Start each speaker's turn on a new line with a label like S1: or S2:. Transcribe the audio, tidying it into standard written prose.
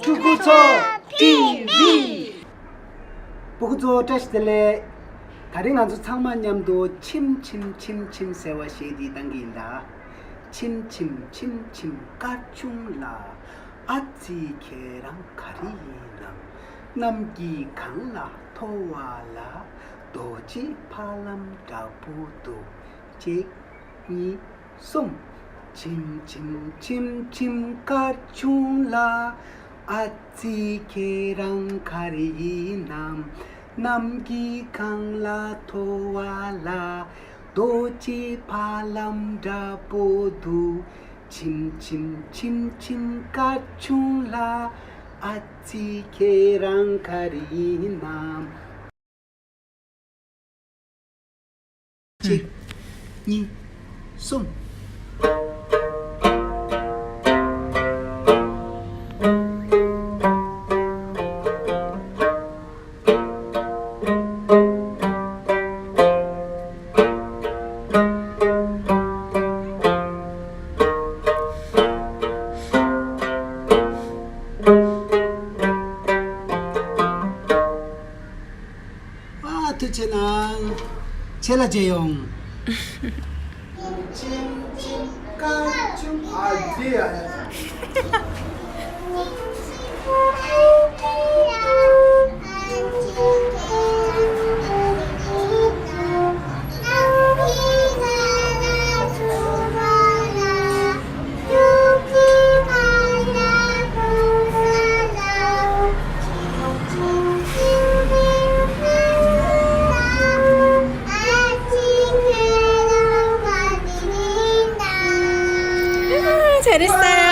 S1: 구구초 TV 보고조 테스트레 다른 안수 상만냠도 침침침침 세와 시디 당긴다 침침침침 까충라 아찌케랑 카리나 남기 강라 토와라 도지 팔람 다부도 제니 솜 침침침침 까충라 아찌케랑 카리남 남기 강라 토와라 도지 팔람 다부도 침침침침 까충라 아찌케랑 카리남 제니 솜 투체낭 젤라제용 찜찜까춤 아디야
S2: 잘했어요.